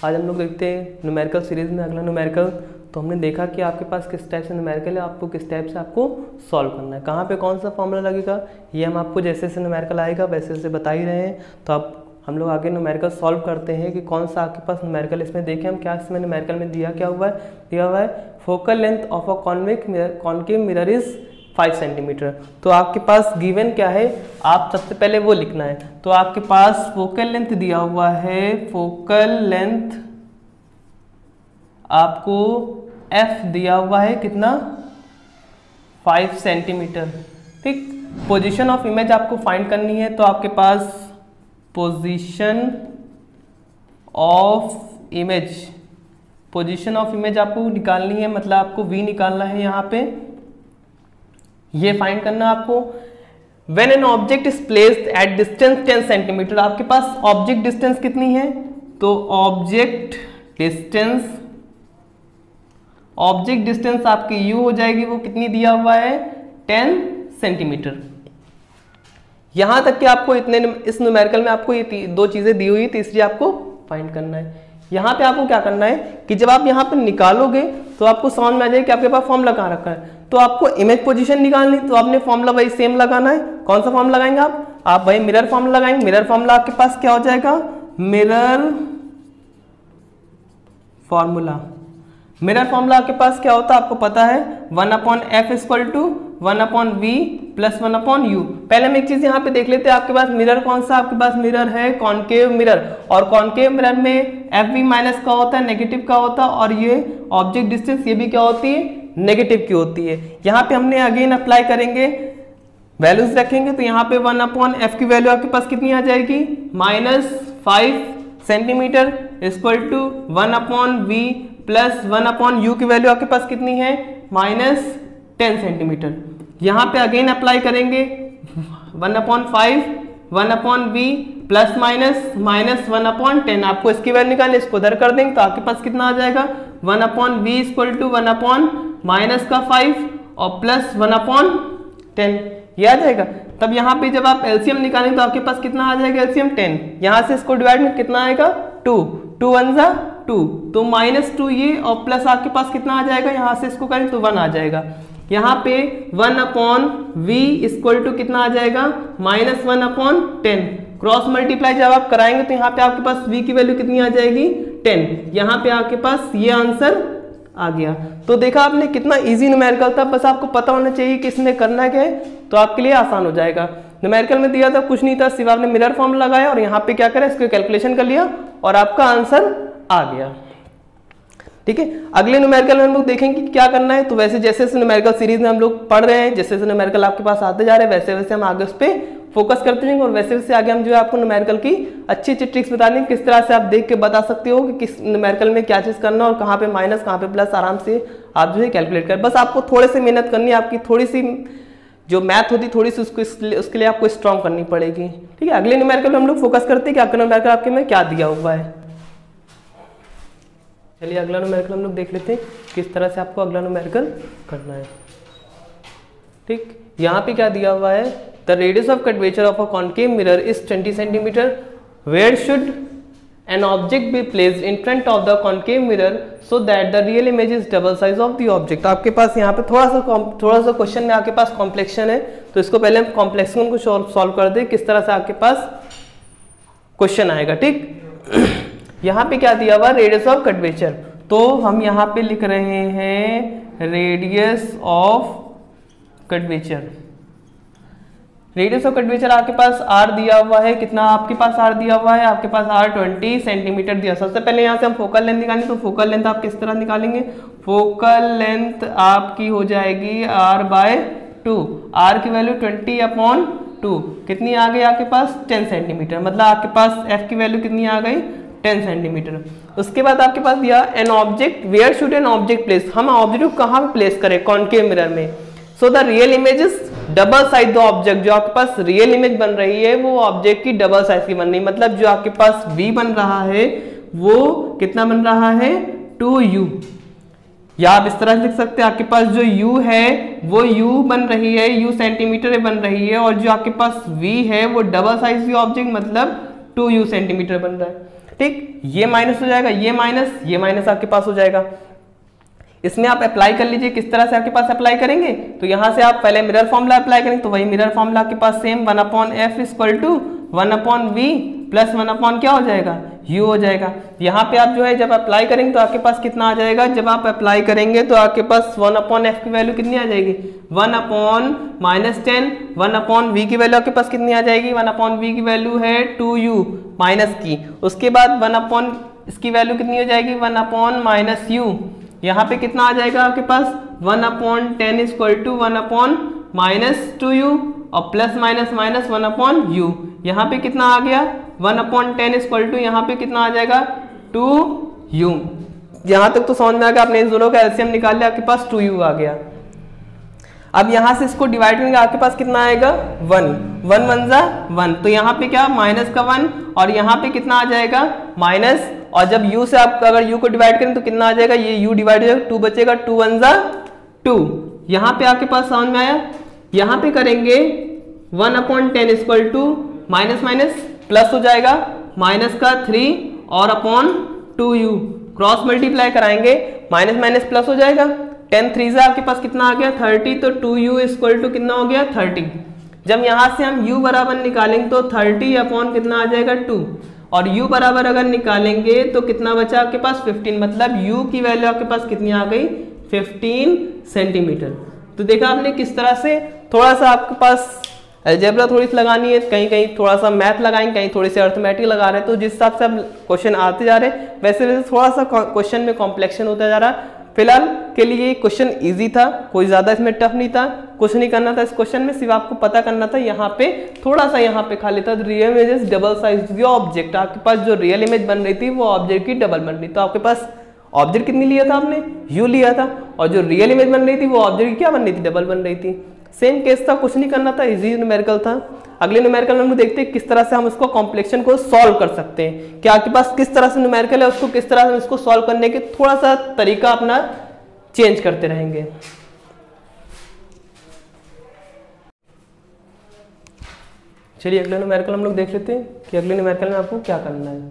आज हम लोग देखते हैं न्यूमेरिकल सीरीज में अगला न्यूमेरिकल। तो हमने देखा कि आपके पास किस टाइप से न्यूमेरिकल है, आपको किस टाइप से आपको सॉल्व करना है, कहाँ पे कौन सा फॉर्मूला लगेगा, ये हम आपको जैसे जैसे न्यूमेरिकल आएगा वैसे वैसे बता ही रहे हैं। तो अब हम लोग आगे न्यूमेरिकल सॉल्व करते हैं कि कौन सा आपके पास न्यूमेरिकल इसमें देखें हम क्या इसमें न्यूमेरिकल में दिया क्या हुआ है। दिया हुआ है focal length of a concave mirror is 5 centimetre. तो आपके पास गिवन क्या है, आप सबसे पहले वो लिखना है। तो आपके पास फोकल लेंथ दिया हुआ है, फोकल लेंथ आपको F दिया हुआ है कितना, 5 सेंटीमीटर। ठीक, पोजीशन ऑफ इमेज आपको फाइंड करनी है। तो आपके पास पोजीशन ऑफ इमेज आपको निकालनी है, मतलब आपको V निकालना है यहाँ पे, ये फाइंड करना आपको। When an object is placed at distance 10 centimetre, आपके पास ऑब्जेक्ट डिस्टेंस कितनी है, तो ऑब्जेक्ट डिस्टेंस आपकी U हो जाएगी, वो कितनी दिया हुआ है 10 सेंटीमीटर। यहां तक कि आपको इस न्यूमेरिकल में आपको ये दो चीजें दी हुई है, तीसरी आपको फाइंड करना है। यहाँ पे आपको क्या करना है कि जब आप यहाँ पे निकालोगे तो आपको समझ में आ जाएगा कि आपके पास फॉर्मूला कहाँ रखा है। तो आपको इमेज पोजीशन निकालनी, तो आपने फॉर्मूला वही सेम लगाना है। कौन सा फॉर्मूला लगाएंगे आप वही मिरर फॉर्मूला लगाएंगे। मिरर फॉर्मूला आपके पास क्या हो जाएगा, मिरर फॉर्मूला आपके पास क्या होता है आपको पता है, 1/f = 1/v + 1/u। पहले हम एक चीज यहाँ पे देख लेते हैं, आपके पास मिरर कौन सा, आपके पास मिरर है कॉन्केव मिरर, और कॉन्केव मिरर में fv माइनस का होता है, नेगेटिव का होता है, और ये ऑब्जेक्ट डिस्टेंस ये भी क्या होती है, नेगेटिव की होती है। यहाँ पे हमने अगेन अप्लाई करेंगे, वैल्यूज रखेंगे, तो यहाँ पे 1/f की वैल्यू आपके पास कितनी आ जाएगी, -5 सेंटीमीटर = 1/v + 1/u की वैल्यू आपके पास कितनी है, -10 सेंटीमीटर। यहाँ पे अगेन अप्लाई करेंगे 1/5 1/v ± -1/10। आपको इसकी वैल्यू निकालनी, इसको उधर कर देंगे तो आपके पास कितना आ जाएगा, 1/v = 1/-5 और +1/10 ये आ जाएगा। तब यहाँ पे जब आप एलसीएम निकालेंगे तो आपके पास कितना आ जाएगा, एलसीएम 10। यहाँ से इसको डिवाइड में कितना आएगा, 2 1 = 2, तो -2 ये और प्लस आपके पास कितना आ जाएगा, यहाँ से इसको करें तो 1 आ जाएगा। यहाँ पे 1/v = कितना आ जाएगा, -1/10। क्रॉस मल्टीप्लाई जब आप कराएंगे तो यहाँ पे आपके पास v की वैल्यू कितनी आ जाएगी, 10। यहाँ पे आपके पास ये आंसर आ गया। तो देखा आपने कितना इजी न्यूमेरिकल था, बस आपको पता होना चाहिए कि इसमें करना क्या है, तो आपके लिए आसान हो जाएगा। न्यूमेरिकल में दिया था कुछ नहीं था, सिर्फ आपने मिरर फॉर्म लगाया और यहाँ पे क्या करें, इसको कैलकुलेशन कर लिया और आपका आंसर आ गया। ठीक है, अगले न्यूमेरिकल में हम लोग देखेंगे कि क्या करना है। तो वैसे जैसे जैसे न्यूमेरिकल सीरीज में हम लोग पढ़ रहे हैं, जैसे जैसे न्यूमेरिकल आपके पास आते जा रहे हैं, वैसे वैसे हम आगे उस पर फोकस करते जाएंगे और वैसे वैसे आगे हम जो है आपको न्यूमेरिकल की अच्छी अच्छी ट्रिक्स बता देंगे, किस तरह से आप देख के बता सकते हो कि किस न्यूमेरिकल में क्या चीज करना और कहाँ पे माइनस कहाँ पे प्लस, आराम से आप जो है कैलकुलेट कर। बस आपको थोड़े से मेहनत करनी है, आपकी थोड़ी सी जो मैथ होती थोड़ी सी उसके लिए आपको स्ट्रॉन्ग करनी पड़ेगी। ठीक है, अगले न्यूमेरिकल में हम लोग फोकस करते हैं कि आपका न्यूमेरिकल आपके में क्या दिया हुआ है। चलिए अगला न्यूमेरिकल हम लोग देख लेते हैं किस तरह से आपको अगला न्यूमेरिकल करना है। ठीक, यहाँ पे क्या दिया हुआ है, the radius of curvature of a concave mirror is 20 centimetre, where should an object be placed in front of the concave mirror so that the real image is double size of the object. आपके पास यहाँ पे थोड़ा सा question में आपके पास complexion है, तो इसको पहले हम कॉम्प्लेक्शन को सॉल्व कर दे, किस तरह से आपके पास क्वेश्चन आएगा। ठीक, यहाँ पे क्या दिया हुआ, रेडियस ऑफ कर्वेचर, तो हम यहाँ पे लिख रहे हैं radius of curvature. Radius of curvature आपके पास r दिया हुआ है, कितना आपके पास r दिया हुआ है, आपके पास r 20 सेंटीमीटर दिया। सबसे पहले यहाँ से हम फोकल लेंथ निकालेंगे, तो फोकल लेंथ आप किस तरह निकालेंगे, फोकल लेंथ आपकी हो जाएगी r/2, r की वैल्यू 20/2 कितनी आ गई आपके पास, 10 सेंटीमीटर, मतलब आपके पास f की वैल्यू कितनी आ गई, 10 सेंटीमीटर। उसके बाद आपके पास दिया an object, where should an object place, हम ऑब्जेक्ट को कहाँ पे प्लेस करें, कॉन्केव मिरर में। So the real image is double size the object, जो आपके पास रियल इमेज बन रही है वो ऑब्जेक्ट की डबल साइज की बन रही है, मतलब जो आपके पास v बन रहा है वो कितना बन रहा है, 2u। या आप इस तरह से लिख सकते हैं, आपके पास जो u है वो u बन रही है, u सेंटीमीटर बन रही है, और जो आपके पास v है वो डबल साइज की ऑब्जेक्ट मतलब 2u सेंटीमीटर बन रहा है। ठीक, ये माइनस हो जाएगा, ये माइनस आपके पास हो जाएगा। इसमें आप अप्लाई कर लीजिए, किस तरह से आपके पास अप्लाई करेंगे, तो यहाँ से आप पहले मिरर फॉर्मूला अप्लाई करेंगे, तो वही मिरर फॉर्मूला आपके पास same 1/f equal to 1/v plus 1 क्या हो जाएगा, u हो जाएगा। यहाँ पे आप जो है जब अप्लाई करेंगे तो आपके पास कितना आ जाएगा, जब आप अप्लाई करेंगे तो आपके पास 1/f की वैल्यू कितनी आ जाएगी, 1/-10, 1/v की वैल्यू आपके पास कितनी आ जाएगी, 1/v की वैल्यू है 2u माइनस की, उसके बाद 1 इसकी वैल्यू कितनी हो जाएगी, 1/-u, यहाँ पे कितना आ जाएगा आपके पास 1/10 इक्वल टू 1/-2u और प्लस माइनस 1/u, यहाँ पे कितना आ गया 1/10 इक्वल टू यहाँ पे कितना आ जाएगा 2u। यहाँ तक तो समझ में आ गया, आपने इन दोनों का एलसीएम निकाल लिया, आपके पास 2u आ गया। अब यहाँ से इसको डिवाइड करेंगे, आपके पास कितना आएगा 1 1 जा 1, तो यहाँ पे क्या माइनस का 1 और यहाँ पे कितना आ जाएगा माइनस, और जब u से आप अगर u को डिवाइड करें तो कितना आ जाएगा, ये u डिवाइड हो जाएगा, 2 बचेगा, 2 1 जा 2। यहाँ पे आपके पास समझ में आया। यहाँ पे करेंगे 1/10 equal to minus minus plus हो जाएगा, माइनस का 3 और अपॉन 2u, क्रॉस मल्टीप्लाई कराएंगे, माइनस माइनस प्लस हो जाएगा, 10 3 से आपके पास कितना आ गया 30, तो 2u इक्वल टू कितना हो गया 30। जब यहाँ से हम u बराबर निकालेंगे तो 30 अपॉन कितना आ जाएगा 2, और u बराबर अगर निकालेंगे तो कितना बचा आपके पास 15, मतलब u की वैल्यू आपके पास कितनी आ गई 15 सेंटीमीटर। तो देखा आपने किस तरह से, थोड़ा सा आपके पास अलजेब्रा थोड़ी सी लगानी है, कहीं कहीं थोड़ा सा मैथ लगाएंगे, कहीं थोड़ी सी अर्थमेटिक लगा रहे हैं, तो जिस हिसाब से अब क्वेश्चन आते जा रहे हैं वैसे वैसे थोड़ा सा क्वेश्चन में कॉम्प्लेक्शन होता जा रहा है। फिलहाल के लिए क्वेश्चन इजी था, कोई ज्यादा इसमें टफ नहीं था, कुछ नहीं करना था इस क्वेश्चन में, सिर्फ आपको पता करना था यहाँ पे थोड़ा सा यहाँ पे खाली था real images double size object, आपके पास जो रियल इमेज बन रही थी वो ऑब्जेक्ट की डबल बन रही, तो आपके पास ऑब्जेक्ट कितनी लिया था आपने u लिया था, और जो रियल इमेज बन रही थी वो ऑब्जेक्ट की क्या बन रही थी, डबल बन रही थी। सेम केस था, कुछ नहीं करना था, इजी न्यूमेरिकल था। अगले न्यूमेरिकल में हम देखते हैं किस तरह से हम इसको कॉम्प्लेक्शन को सॉल्व कर सकते हैं, कि आपके पास किस तरह से न्यूमेरिकल है उसको किस तरह से हम इसको सॉल्व करने के थोड़ा सा तरीका अपना चेंज करते रहेंगे। चलिए अगले न्यूमेरिकल हम लोग देख लेते हैं कि अगले न्यूमेरिकल में आपको क्या करना है।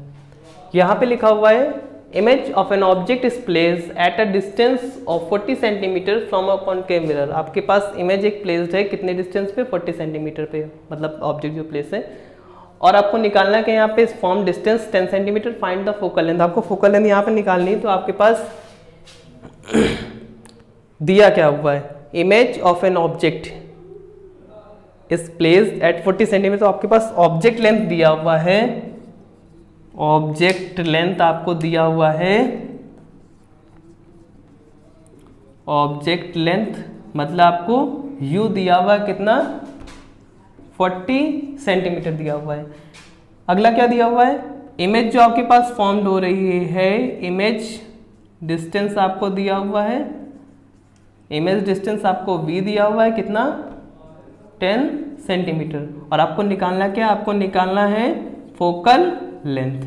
यहाँ पे लिखा हुआ है image of an object is placed at a distance of 40 centimetre from a concave mirror. आपके पास इमेज एक प्लेस्ड है कितने डिस्टेंस पे, 40 सेंटीमीटर पे, मतलब ऑब्जेक्ट जो प्लेस है, और आपको निकालना है कि यहाँ पे from distance 10 centimetre find the focal length. आपको फोकल लेंथ यहाँ पे निकालनी है, तो आपके पास दिया क्या हुआ है, image of an object is placed at 40 centimetre, तो आपके पास ऑब्जेक्ट लेंथ दिया हुआ है, ऑब्जेक्ट लेंथ आपको दिया हुआ है, ऑब्जेक्ट लेंथ मतलब आपको u दिया हुआ है कितना 40 सेंटीमीटर दिया हुआ है। अगला क्या दिया हुआ है, इमेज जो आपके पास फॉर्म्ड हो रही है, इमेज डिस्टेंस आपको दिया हुआ है, इमेज डिस्टेंस आपको v दिया हुआ है कितना 10 सेंटीमीटर, और आपको निकालना क्या, आपको निकालना है फोकल लेंथ।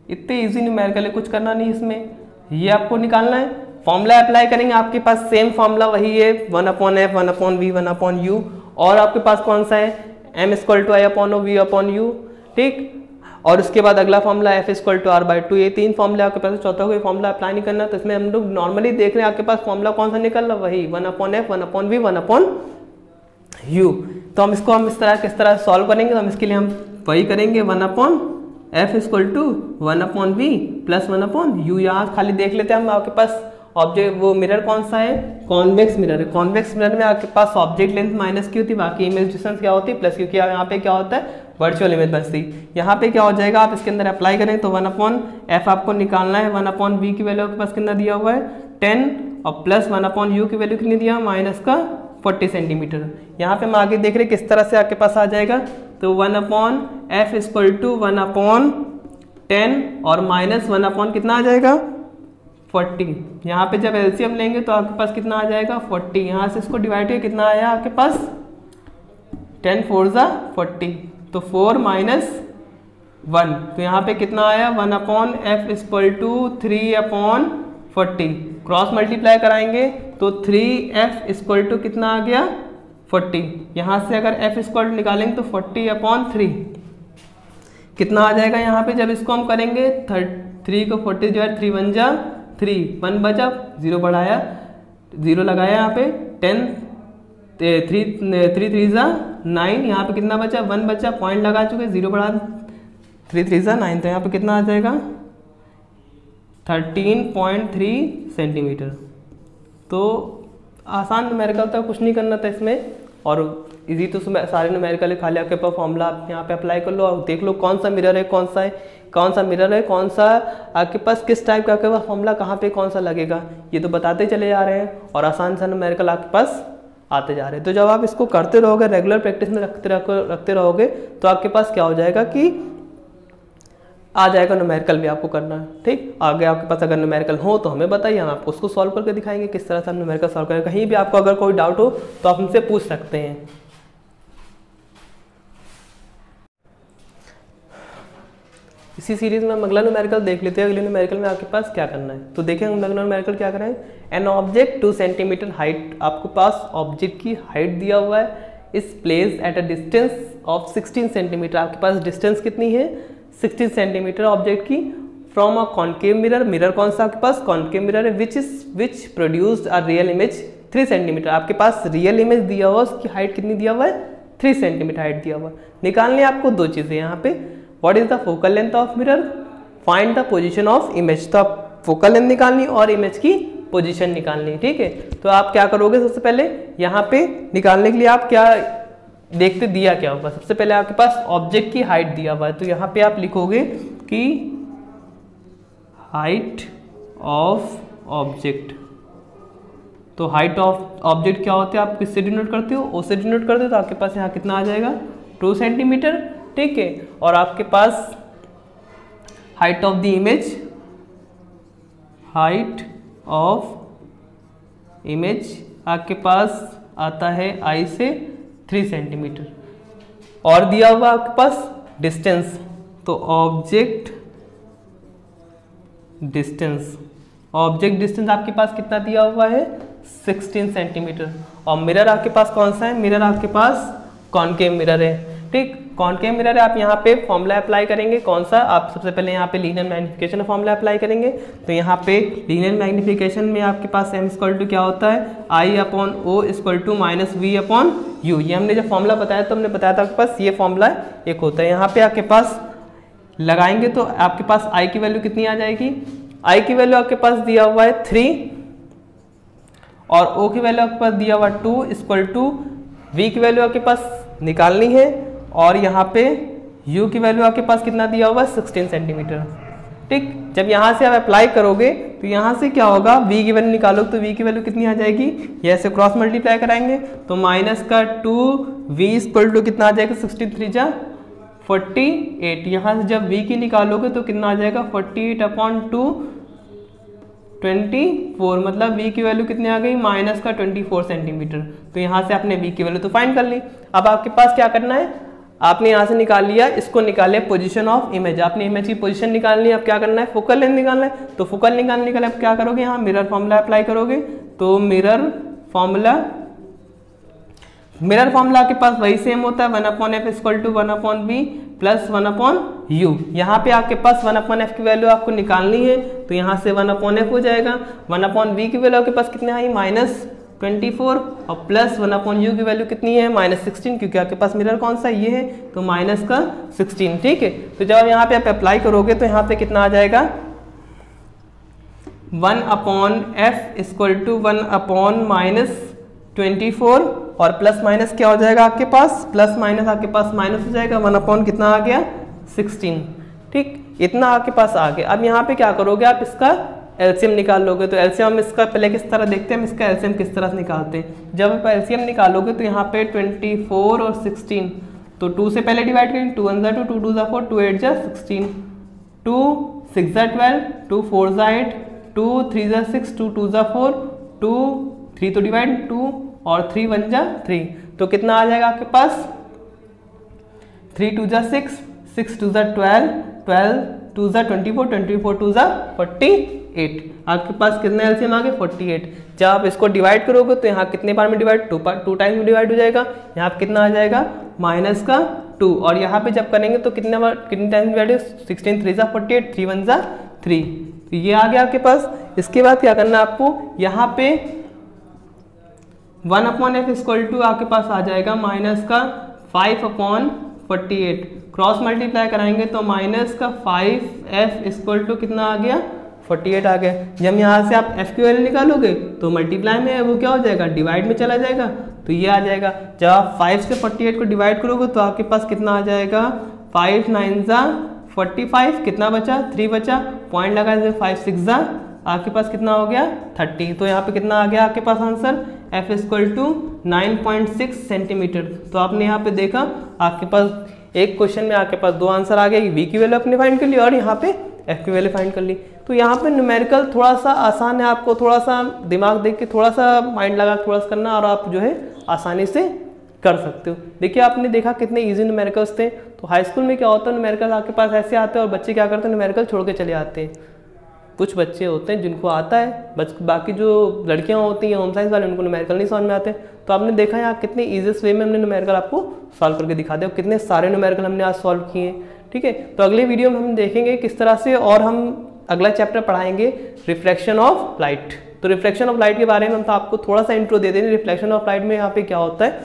इतने इजी न्यूमेरिकल है, कुछ करना नहीं इसमें, ये आपको निकालना है। फॉर्मूला अप्लाई करेंगे, आपके पास सेम फॉर्मूला वही है 1/f 1/v 1/u, और आपके पास कौन सा है m = i/v/u, ठीक। और उसके बाद अगला फॉर्मूला f = r/2, ये 3 फॉर्मूला आपके पास, चौथा कोई फॉर्मूला अप्लाई नहीं करना। तो इसमें हम लोग नॉर्मली देख रहे हैं आपके पास फॉर्मूला कौन सा निकल रहा, वही 1/f 1/v 1/u। तो हम इसको हम किस तरह सॉल्व करेंगे, तो हम इसके लिए हम वही करेंगे 1/f = 1/v प्लस 1/u। यहाँ खाली देख लेते हैं हम, आपके पास ऑब्जेक्ट वो मिरर कौन सा है, कॉन्वेक्स मिरर है। कॉन्वेक्स मिरर में आपके पास ऑब्जेक्ट लेंथ माइनस की होती है, बाकी इमेज डिस्टेंस क्या होती है प्लस, क्योंकि यहाँ पे क्या होता है वर्चुअल इमेज बचती। यहाँ पे क्या हो जाएगा, आप इसके अंदर अप्लाई करें तो 1/f आपको निकालना है, 1/v की वैल्यू आपके पास कितना दिया हुआ है 10, और प्लस 1/u की वैल्यू कितनी दिया माइनस का 40 सेंटीमीटर। यहाँ पे हम आगे देख रहे हैं किस तरह से आपके पास आ जाएगा, तो 1/f = 1/10 और माइनस 1/ कितना आ जाएगा 40। यहाँ पे जब एलसीएम लेंगे तो आपके पास कितना आ जाएगा 40, यहाँ से इसको डिवाइड किया कितना आया आपके पास 10 4 = 40, तो 4 - 1, तो यहाँ पे कितना आया 1/f = 3/40, क्रॉस मल्टीप्लाई कराएंगे तो 3f = कितना आ गया 40। यहाँ से अगर f = निकालेंगे तो 40/3, कितना आ जाएगा यहाँ पे जब इसको हम करेंगे 3 को 40 डिवाइड 3 1 जा 3 1 बचा 0 बढ़ाया 0 लगाया यहाँ पे 10 3 3 जा 9 यहाँ पे कितना बचा 1 बचा पॉइंट लगा चुके 0 बढ़ा 3 3 जा 9 तो यहाँ पे कितना आ जाएगा 13.3 सेंटीमीटर। तो आसान न्यूमेरिकल था, कुछ नहीं करना था इसमें और इजी तो सारे न्यूमेरिकल खाली आपके पास फॉर्मूला आप यहाँ पे अप्लाई कर लो और देख लो कौन सा मिरर है कौन सा मिरर है कौन सा आपके पास किस टाइप का आपके पास फॉर्मूला कहाँ पे कौन सा लगेगा, ये तो बताते चले जा रहे हैं और आसान सा न्यूमेरिकल आपके पास आते जा रहे हैं। तो जब आप इसको करते रहोगे रेगुलर प्रैक्टिस में रखते रहोगे तो आपके पास क्या हो जाएगा कि आ जाएगा न्यूमेरिकल भी आपको करना है। ठीक, आगे आपके पास अगर न्यूमेरिकल हो तो हमें बताइए, हम आपको उसको सॉल्व करके दिखाएंगे किस तरह से हम न्यूमेरिकल सॉल्व करेंगे। कहीं भी आपको अगर कोई डाउट हो तो आप हमसे पूछ सकते हैं। इसी सीरीज में हम अगला न्यूमेरिकल देख लेते हैं। अगले न्यूमेरिकल में आपके पास क्या करना है तो देखें हम अगला न्यूमेरिकल क्या करें। एन ऑब्जेक्ट 2 सेंटीमीटर हाइट, आपके पास ऑब्जेक्ट की हाइट दिया हुआ है, इस place at a distance of 16 centimetre, आपके पास डिस्टेंस कितनी है 16 सेंटीमीटर ऑब्जेक्ट की, from a concave mirror, mirror कौन सा आपके पास कॉन्केव मिरर है, which produced a real image 3 centimetre, आपके पास रियल इमेज दिया हुआ, उसकी हाइट कितनी दिया हुआ है 3 सेंटीमीटर हाइट दिया हुआ। निकालनी है आपको दो चीजें यहाँ पे, what is the focal length of mirror, find the position of image. तो आप फोकल लेंथ निकालनी और इमेज की पोजीशन निकालनी। ठीक है, तो आप क्या करोगे सबसे पहले यहाँ पे निकालने के लिए आप क्या देखते दिया क्या होगा, सबसे पहले आपके पास ऑब्जेक्ट की हाइट दिया हुआ है तो यहाँ पे आप लिखोगे कि हाइट ऑफ ऑब्जेक्ट। तो हाइट ऑफ ऑब्जेक्ट क्या होते हैं, आप किससे डिनोट करते हो, ओ से डिनोट करते हो, तो आपके पास यहाँ कितना आ जाएगा 2 सेंटीमीटर। ठीक है, और आपके पास height of the image, height of image आपके पास आता है आई से 3 सेंटीमीटर और दिया हुआ आपके पास डिस्टेंस, तो ऑब्जेक्ट डिस्टेंस, ऑब्जेक्ट डिस्टेंस आपके पास कितना दिया हुआ है 16 सेंटीमीटर। और मिरर आपके पास कौन सा है, मिरर आपके पास कॉनकेव मिरर है। ठीक, कॉनकेव मिरर है, आप यहाँ पे फॉर्मूला अप्लाई करेंगे कौन सा, आप सबसे पहले यहाँ पे लीनियर मैग्निफिकेशन फॉर्मूला अप्लाई करेंगे। तो यहाँ पे लीनियर मैग्निफिकेशन में आपके पास m इक्वल टू क्या होता है I upon O equal to minus v upon u. ये हमने जब फॉर्मूला बताया तो हमने बताया था आपके पास ये फॉर्मूला एक होता है। यहाँ पे आपके पास लगाएंगे तो आपके पास I की वैल्यू कितनी आ जाएगी, I की वैल्यू आपके पास दिया हुआ है 3 और O की वैल्यू आपके पास दिया हुआ 2 इक्वल टू V की वैल्यू आपके पास निकालनी है और यहाँ पे U की वैल्यू आपके पास कितना दिया हुआ है 16 सेंटीमीटर। ठीक, जब यहाँ से आप अप्लाई करोगे तो यहाँ से क्या होगा V की वैल्यू निकालो तो V की वैल्यू कितनी आ जाएगी, ये ऐसे क्रॉस मल्टीप्लाई कराएंगे तो माइनस का 2V इक्वल टू कितना आ जाएगा 63 जा 48। यहाँ से जब V की निकालोगे तो कितना आ जाएगा 48 अपॉन 2 24, मतलब V की वैल्यू कितनी आ गई माइनस का 24 सेंटीमीटर। तो यहाँ से आपने V की वैल्यू तो फाइंड कर ली। अब आपके पास क्या करना है, आपने यहाँ से निकाल लिया, इसको निकाले पोजीशन ऑफ इमेज, आपने इमेज की पोजीशन निकालनी है। अब क्या करना है फोकल लेंथ निकालना है, तो फोकल निकालने के लिए आप क्या करोगे, यहाँ मिरर फॉर्मूला अप्लाई करोगे। तो मिरर फॉर्मूला आपके पास वही सेम होता है 1/f equal to 1/b plus 1/u। यहाँ पे आपके पास 1/f की वैल्यू आपको निकालनी है तो यहाँ से 1/f हो जाएगा, 1/v की वैल्यू आपके पास कितनी आई -24 और प्लस 1/u की वैल्यू कितनी है -16, क्योंकि आपके पास मिरर कौन सा ये है तो -16। ठीक है, तो जब आप यहाँ पे आप अप्लाई करोगे तो यहाँ पे कितना आ जाएगा 1/f इक्वल टू 1/-24 और प्लस माइनस क्या हो जाएगा आपके पास, प्लस माइनस आपके पास माइनस हो जाएगा, 1/ कितना आ गया 16। ठीक, इतना आपके पास आ गया। अब यहाँ पे क्या करोगे, आप इसका एलसीएम निकाल लोगे। तो एलसीएम इसका पहले किस तरह देखते हैं, हम इसका एलसीएम किस तरह से निकालते हैं। जब आप एलसीएम निकालोगे तो यहाँ पे 24 और 16, तो 2 से पहले डिवाइड करेंगे, 2 1 2 2 2 4 2 8 16, 2 6 12, 2 4 8, 2 3 6, 2 2 4, 2 3 तो डिवाइड 2 और 3 1 3, तो कितना आ जाएगा आपके पास 3 2 6, 6 2 12, 12 2 24, 24 2 48, आपके पास कितने एलसीएम आ गए 48। जब आप इसको डिवाइड करोगे तो यहाँ कितने बार में डिवाइड, 2 टाइम्स में डिवाइड हो जाएगा। यहाँ पे कितना आ जाएगा 2 और यहाँ पे जब करेंगे तो कितने टाइम्स डिवाइड है 16 3 जा 48 3 1 जा 3, तो ये आ गया आपके पास। इसके बाद क्या करना है आपको, यहाँ पे 1/f इक्वल टू आपके पास आ जाएगा माइनस का 5/48, क्रॉस मल्टीप्लाई कराएंगे तो माइनस का 5f इक्वल टू कितना आ गया 48 आ गया। जब यहाँ से आप f की वैल्यू निकालोगे तो मल्टीप्लाई में वो क्या हो जाएगा, डिवाइड में चला जाएगा, तो ये आ जाएगा। जब आप 5 से 48 को डिवाइड करोगे तो आपके पास कितना आ जाएगा 5 9 जा 45, कितना बचा 3 बचा, पॉइंट लगा 5 6 जा आपके पास कितना हो गया 30, तो यहाँ पे कितना आ गया आपके पास answer f equal to 9.6 centimetre. तो आपने यहाँ पे देखा आपके पास एक क्वेश्चन में आपके पास दो आंसर आ गए, v की वैल्यू अपने फाइंड कर ली और यहाँ पे f की वैल्यू फाइंड कर ली। तो यहाँ पे न्यूमेरिकल थोड़ा सा आसान है, आपको थोड़ा सा दिमाग देख के थोड़ा सा माइंड लगा थोड़ा सा करना और आप जो है आसानी से कर सकते हो। देखिए आपने देखा कितने इजी न्यूमेरिकल्स थे। तो हाई स्कूल में क्या होता है, न्यूमेरिकल आपके पास ऐसे आते हैं और बच्चे क्या करते हैं न्यूमेरिकल छोड़ के चले आते हैं। कुछ बच्चे होते हैं जिनको आता है, बाकी जो लड़कियां होती हैं होम साइंस वाले उनको न्यूमेरिकल नहीं समझ में आते। तो आपने देखा यहाँ कितने इजीएस्ट वे में हमने न्यूमेरिकल आपको सॉल्व करके दिखा दिया, कितने सारे न्यूमेरिकल हमने आज सॉल्व किए। ठीक है, तो अगले वीडियो में हम देखेंगे किस तरह से, और हम अगला चैप्टर पढ़ाएंगे रिफ्लेक्शन ऑफ लाइट। तो रिफ्लेक्शन ऑफ लाइट के बारे में हम तो आपको थोड़ा सा इंट्रो दे देंगे। रिफ्लेक्शन ऑफ लाइट में यहाँ पे क्या होता है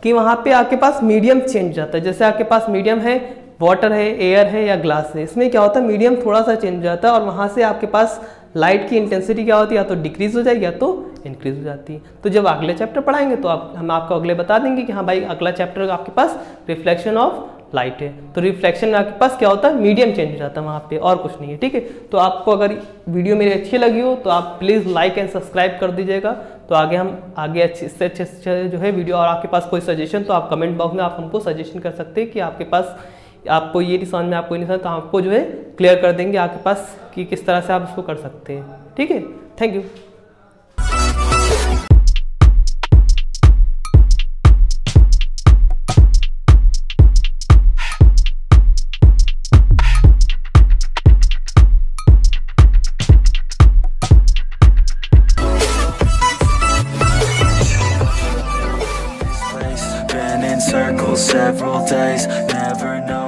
कि वहाँ पे आपके पास मीडियम चेंज जाता है। जैसे आपके पास मीडियम है, वाटर है, एयर है या ग्लास है, इसमें क्या होता है मीडियम थोड़ा सा चेंज जाता है और वहाँ से आपके पास लाइट की इंटेंसिटी क्या होती है, या तो डिक्रीज हो जाएगी या तो इंक्रीज हो जाती है। तो जब अगले चैप्टर पढ़ाएंगे तो हम आपको अगले बता देंगे कि हाँ भाई अगला चैप्टर आपके पास रिफ्लेक्शन ऑफ लाइट है। तो रिफ्लेक्शन में आपके पास क्या होता है मीडियम चेंज हो जाता है वहाँ पे, और कुछ नहीं है। ठीक है, तो आपको अगर वीडियो मेरी अच्छी लगी हो तो आप प्लीज़ लाइक एंड सब्सक्राइब कर दीजिएगा। तो हम आगे अच्छे से जो है वीडियो, और आपके पास कोई सजेशन तो आप कमेंट बॉक्स में आप हमको सजेशन कर सकते हैं कि आपके पास आपको ये नहीं समझ में, आपको नहीं समझ, तो आपको जो है क्लियर कर देंगे आपके पास कि किस तरह से आप इसको कर सकते हैं। ठीक है, thank you. Circles several days, never know